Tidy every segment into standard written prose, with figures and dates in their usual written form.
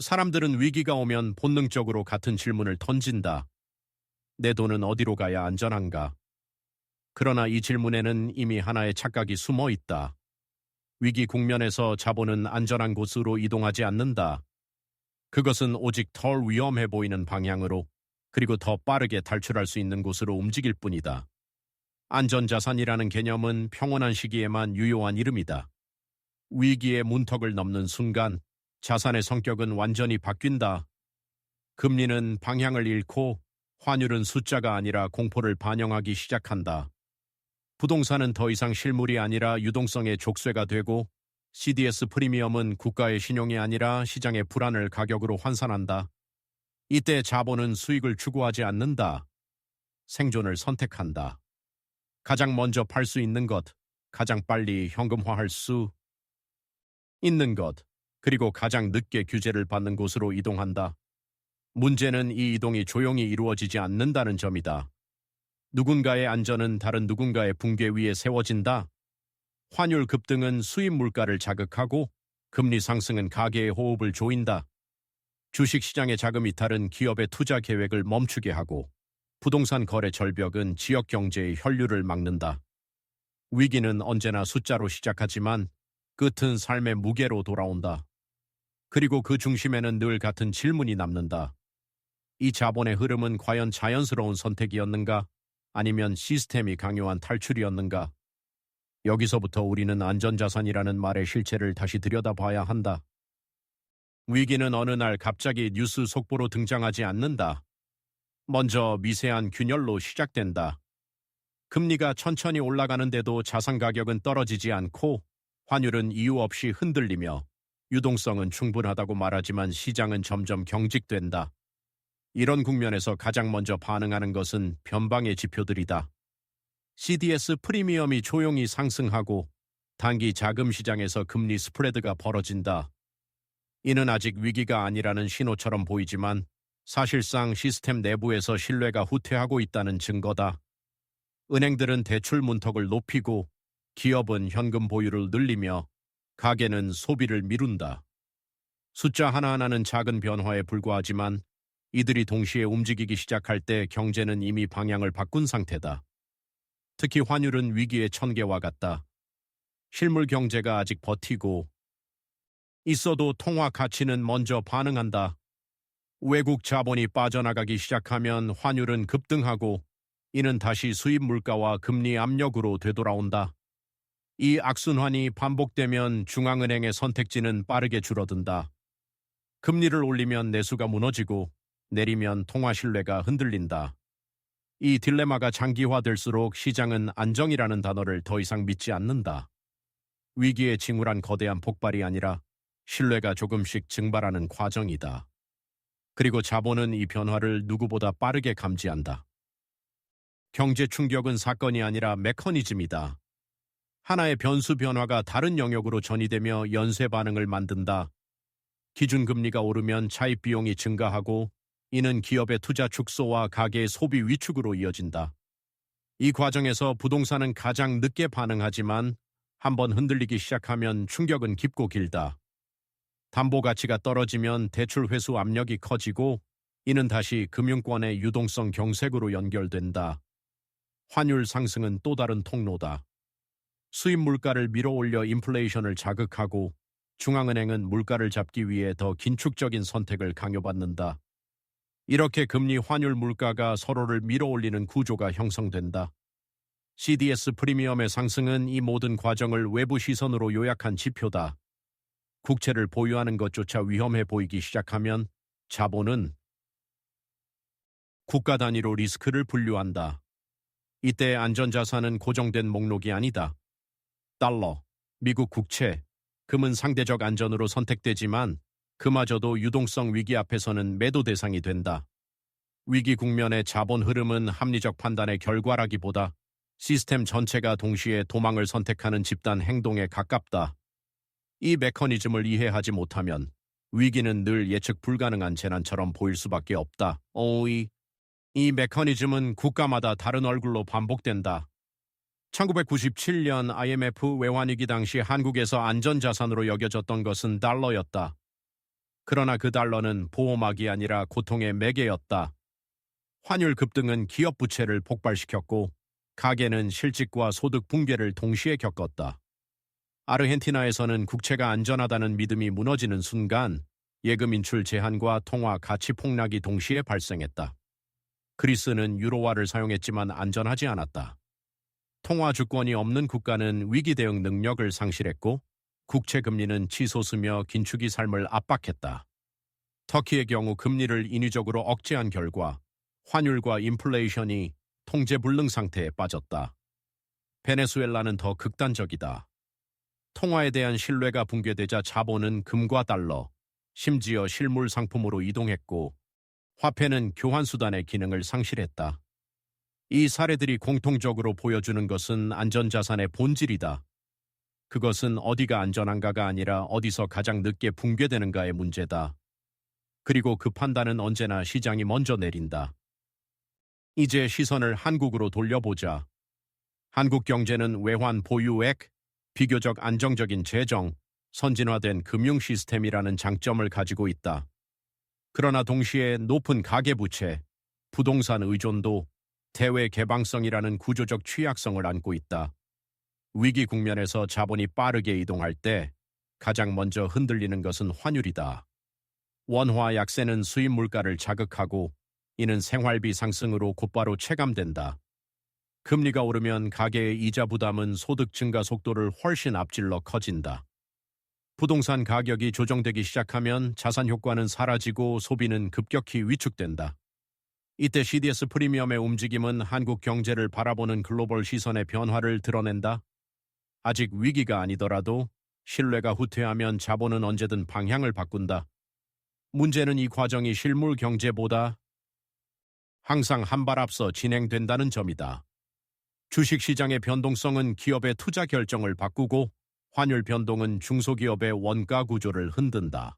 사람들은 위기가 오면 본능적으로 같은 질문을 던진다. 내 돈은 어디로 가야 안전한가? 그러나 이 질문에는 이미 하나의 착각이 숨어 있다. 위기 국면에서 자본은 안전한 곳으로 이동하지 않는다. 그것은 오직 덜 위험해 보이는 방향으로, 그리고 더 빠르게 탈출할 수 있는 곳으로 움직일 뿐이다. 안전자산이라는 개념은 평온한 시기에만 유효한 이름이다. 위기의 문턱을 넘는 순간 자산의 성격은 완전히 바뀐다. 금리는 방향을 잃고 환율은 숫자가 아니라 공포를 반영하기 시작한다. 부동산은 더 이상 실물이 아니라 유동성의 족쇄가 되고, CDS 프리미엄은 국가의 신용이 아니라 시장의 불안을 가격으로 환산한다. 이때 자본은 수익을 추구하지 않는다. 생존을 선택한다. 가장 먼저 팔 수 있는 것, 가장 빨리 현금화할 수 있는 것, 그리고 가장 늦게 규제를 받는 곳으로 이동한다. 문제는 이 이동이 조용히 이루어지지 않는다는 점이다. 누군가의 안전은 다른 누군가의 붕괴 위에 세워진다. 환율 급등은 수입 물가를 자극하고, 금리 상승은 가계의 호흡을 조인다. 주식시장의 자금 이탈은 기업의 투자 계획을 멈추게 하고, 부동산 거래 절벽은 지역 경제의 혈류를 막는다. 위기는 언제나 숫자로 시작하지만 끝은 삶의 무게로 돌아온다. 그리고 그 중심에는 늘 같은 질문이 남는다. 이 자본의 흐름은 과연 자연스러운 선택이었는가? 아니면 시스템이 강요한 탈출이었는가? 여기서부터 우리는 안전자산이라는 말의 실체를 다시 들여다봐야 한다. 위기는 어느 날 갑자기 뉴스 속보로 등장하지 않는다. 먼저 미세한 균열로 시작된다. 금리가 천천히 올라가는데도 자산 가격은 떨어지지 않고, 환율은 이유 없이 흔들리며, 유동성은 충분하다고 말하지만 시장은 점점 경직된다. 이런 국면에서 가장 먼저 반응하는 것은 변방의 지표들이다. CDS 프리미엄이 조용히 상승하고, 단기 자금 시장에서 금리 스프레드가 벌어진다. 이는 아직 위기가 아니라는 신호처럼 보이지만 사실상 시스템 내부에서 신뢰가 후퇴하고 있다는 증거다. 은행들은 대출 문턱을 높이고, 기업은 현금 보유를 늘리며, 가게는 소비를 미룬다. 숫자 하나하나는 작은 변화에 불과하지만 이들이 동시에 움직이기 시작할 때 경제는 이미 방향을 바꾼 상태다. 특히 환율은 위기의 천개와 같다. 실물 경제가 아직 버티고 있어도 통화 가치는 먼저 반응한다. 외국 자본이 빠져나가기 시작하면 환율은 급등하고, 이는 다시 수입 물가와 금리 압력으로 되돌아온다. 이 악순환이 반복되면 중앙은행의 선택지는 빠르게 줄어든다. 금리를 올리면 내수가 무너지고, 내리면 통화 신뢰가 흔들린다. 이 딜레마가 장기화될수록 시장은 안정이라는 단어를 더 이상 믿지 않는다. 위기의 징후란 거대한 폭발이 아니라 신뢰가 조금씩 증발하는 과정이다. 그리고 자본은 이 변화를 누구보다 빠르게 감지한다. 경제 충격은 사건이 아니라 메커니즘이다. 하나의 변수 변화가 다른 영역으로 전이되며 연쇄 반응을 만든다. 기준금리가 오르면 차입 비용이 증가하고, 이는 기업의 투자 축소와 가계의 소비 위축으로 이어진다. 이 과정에서 부동산은 가장 늦게 반응하지만 한번 흔들리기 시작하면 충격은 깊고 길다. 담보 가치가 떨어지면 대출 회수 압력이 커지고, 이는 다시 금융권의 유동성 경색으로 연결된다. 환율 상승은 또 다른 통로다. 수입 물가를 밀어올려 인플레이션을 자극하고, 중앙은행은 물가를 잡기 위해 더 긴축적인 선택을 강요받는다. 이렇게 금리, 환율, 물가가 서로를 밀어올리는 구조가 형성된다. CDS 프리미엄의 상승은 이 모든 과정을 외부 시선으로 요약한 지표다. 국채를 보유하는 것조차 위험해 보이기 시작하면 자본은 국가 단위로 리스크를 분류한다. 이때 안전자산은 고정된 목록이 아니다. 달러, 미국 국채, 금은 상대적 안전으로 선택되지만 그마저도 유동성 위기 앞에서는 매도 대상이 된다. 위기 국면의 자본 흐름은 합리적 판단의 결과라기보다 시스템 전체가 동시에 도망을 선택하는 집단 행동에 가깝다. 이 메커니즘을 이해하지 못하면 위기는 늘 예측 불가능한 재난처럼 보일 수밖에 없다. 이 메커니즘은 국가마다 다른 얼굴로 반복된다. 1997년 IMF 외환위기 당시 한국에서 안전자산으로 여겨졌던 것은 달러였다. 그러나 그 달러는 보호막이 아니라 고통의 매개였다. 환율 급등은 기업 부채를 폭발시켰고 가계는 실직과 소득 붕괴를 동시에 겪었다. 아르헨티나에서는 국채가 안전하다는 믿음이 무너지는 순간 예금 인출 제한과 통화 가치 폭락이 동시에 발생했다. 그리스는 유로화를 사용했지만 안전하지 않았다. 통화 주권이 없는 국가는 위기 대응 능력을 상실했고 국채 금리는 치솟으며 긴축이 삶을 압박했다. 터키의 경우 금리를 인위적으로 억제한 결과 환율과 인플레이션이 통제 불능 상태에 빠졌다. 베네수엘라는 더 극단적이다. 통화에 대한 신뢰가 붕괴되자 자본은 금과 달러, 심지어 실물 상품으로 이동했고 화폐는 교환수단의 기능을 상실했다. 이 사례들이 공통적으로 보여주는 것은 안전자산의 본질이다. 그것은 어디가 안전한가가 아니라 어디서 가장 늦게 붕괴되는가의 문제다. 그리고 그 판단은 언제나 시장이 먼저 내린다. 이제 시선을 한국으로 돌려보자. 한국 경제는 외환 보유액, 비교적 안정적인 재정, 선진화된 금융 시스템이라는 장점을 가지고 있다. 그러나 동시에 높은 가계부채, 부동산 의존도, 대외 개방성이라는 구조적 취약성을 안고 있다. 위기 국면에서 자본이 빠르게 이동할 때 가장 먼저 흔들리는 것은 환율이다. 원화 약세는 수입 물가를 자극하고 이는 생활비 상승으로 곧바로 체감된다. 금리가 오르면 가계의 이자 부담은 소득 증가 속도를 훨씬 앞질러 커진다. 부동산 가격이 조정되기 시작하면 자산 효과는 사라지고 소비는 급격히 위축된다. 이때 CDS 프리미엄의 움직임은 한국 경제를 바라보는 글로벌 시선의 변화를 드러낸다. 아직 위기가 아니더라도 신뢰가 후퇴하면 자본은 언제든 방향을 바꾼다. 문제는 이 과정이 실물 경제보다 항상 한 발 앞서 진행된다는 점이다. 주식시장의 변동성은 기업의 투자 결정을 바꾸고 환율 변동은 중소기업의 원가 구조를 흔든다.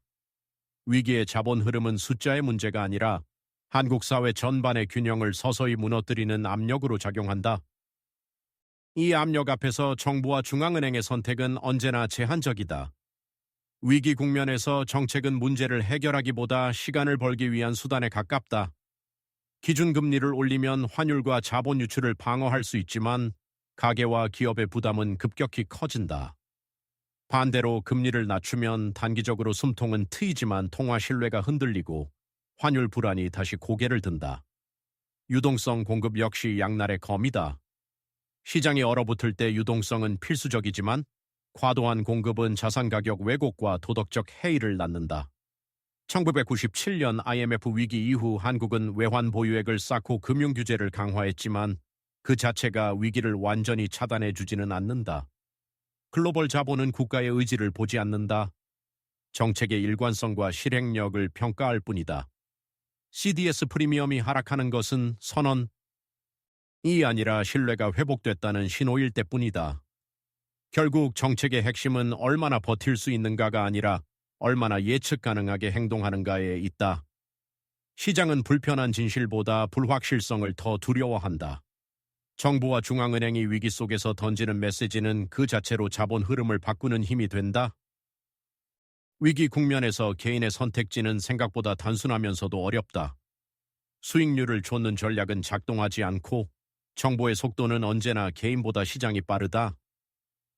위기의 자본 흐름은 숫자의 문제가 아니라 한국 사회 전반의 균형을 서서히 무너뜨리는 압력으로 작용한다. 이 압력 앞에서 정부와 중앙은행의 선택은 언제나 제한적이다. 위기 국면에서 정책은 문제를 해결하기보다 시간을 벌기 위한 수단에 가깝다. 기준금리를 올리면 환율과 자본 유출을 방어할 수 있지만 가계와 기업의 부담은 급격히 커진다. 반대로 금리를 낮추면 단기적으로 숨통은 트이지만 통화 신뢰가 흔들리고 환율 불안이 다시 고개를 든다. 유동성 공급 역시 양날의 검이다. 시장이 얼어붙을 때 유동성은 필수적이지만 과도한 공급은 자산 가격 왜곡과 도덕적 해이를 낳는다. 1997년 IMF 위기 이후 한국은 외환 보유액을 쌓고 금융 규제를 강화했지만 그 자체가 위기를 완전히 차단해주지는 않는다. 글로벌 자본은 국가의 의지를 보지 않는다. 정책의 일관성과 실행력을 평가할 뿐이다. CDS 프리미엄이 하락하는 것은 선언이 아니라 신뢰가 회복됐다는 신호일 때뿐이다. 결국 정책의 핵심은 얼마나 버틸 수 있는가가 아니라 얼마나 예측 가능하게 행동하는가에 있다. 시장은 불편한 진실보다 불확실성을 더 두려워한다. 정부와 중앙은행이 위기 속에서 던지는 메시지는 그 자체로 자본 흐름을 바꾸는 힘이 된다. 위기 국면에서 개인의 선택지는 생각보다 단순하면서도 어렵다. 수익률을 쫓는 전략은 작동하지 않고 정보의 속도는 언제나 개인보다 시장이 빠르다.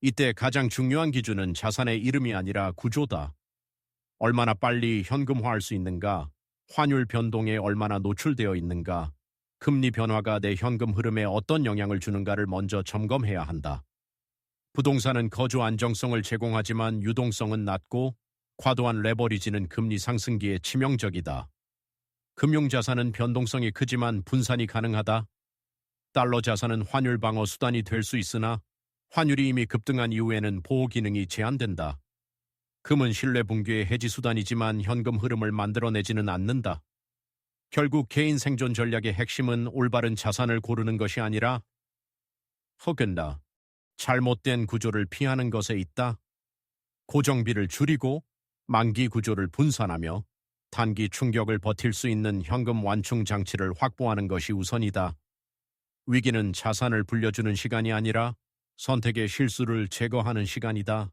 이때 가장 중요한 기준은 자산의 이름이 아니라 구조다. 얼마나 빨리 현금화할 수 있는가, 환율 변동에 얼마나 노출되어 있는가, 금리 변화가 내 현금 흐름에 어떤 영향을 주는가를 먼저 점검해야 한다. 부동산은 거주 안정성을 제공하지만 유동성은 낮고 과도한 레버리지는 금리 상승기에 치명적이다. 금융자산은 변동성이 크지만 분산이 가능하다. 달러 자산은 환율 방어 수단이 될 수 있으나 환율이 이미 급등한 이후에는 보호 기능이 제한된다. 금은 신뢰 붕괴의 해지 수단이지만 현금 흐름을 만들어내지는 않는다. 결국 개인 생존 전략의 핵심은 올바른 자산을 고르는 것이 아니라 혹은 잘못된 구조를 피하는 것에 있다. 고정비를 줄이고 만기 구조를 분산하며 단기 충격을 버틸 수 있는 현금 완충 장치를 확보하는 것이 우선이다. 위기는 자산을 불려주는 시간이 아니라 선택의 실수를 제거하는 시간이다.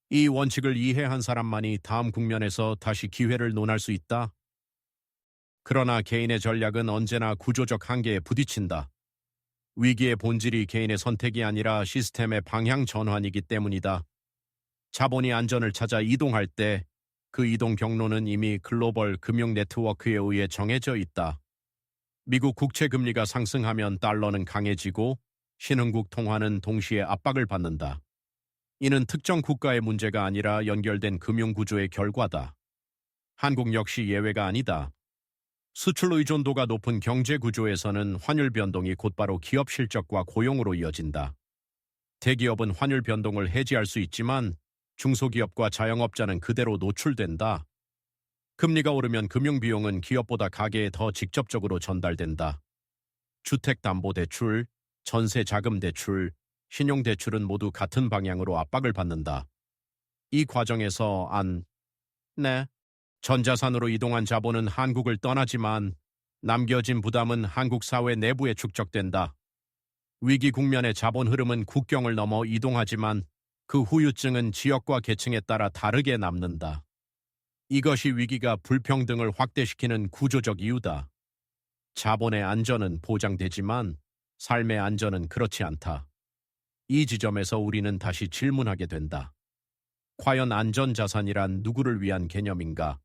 이 원칙을 이해한 사람만이 다음 국면에서 다시 기회를 논할 수 있다. 그러나 개인의 전략은 언제나 구조적 한계에 부딪힌다. 위기의 본질이 개인의 선택이 아니라 시스템의 방향 전환이기 때문이다. 자본이 안전을 찾아 이동할 때 그 이동 경로는 이미 글로벌 금융 네트워크에 의해 정해져 있다. 미국 국채 금리가 상승하면 달러는 강해지고 신흥국 통화는 동시에 압박을 받는다. 이는 특정 국가의 문제가 아니라 연결된 금융 구조의 결과다. 한국 역시 예외가 아니다. 수출 의존도가 높은 경제 구조에서는 환율 변동이 곧바로 기업 실적과 고용으로 이어진다. 대기업은 환율 변동을 해지할 수 있지만 중소기업과 자영업자는 그대로 노출된다. 금리가 오르면 금융비용은 기업보다 가게에 더 직접적으로 전달된다. 주택담보대출, 전세자금대출, 신용대출은 모두 같은 방향으로 압박을 받는다. 이 과정에서 전자산으로 이동한 자본은 한국을 떠나지만 남겨진 부담은 한국 사회 내부에 축적된다. 위기 국면의 자본 흐름은 국경을 넘어 이동하지만 그 후유증은 지역과 계층에 따라 다르게 남는다. 이것이 위기가 불평등을 확대시키는 구조적 이유다. 자본의 안전은 보장되지만 삶의 안전은 그렇지 않다. 이 지점에서 우리는 다시 질문하게 된다. 과연 안전자산이란 누구를 위한 개념인가?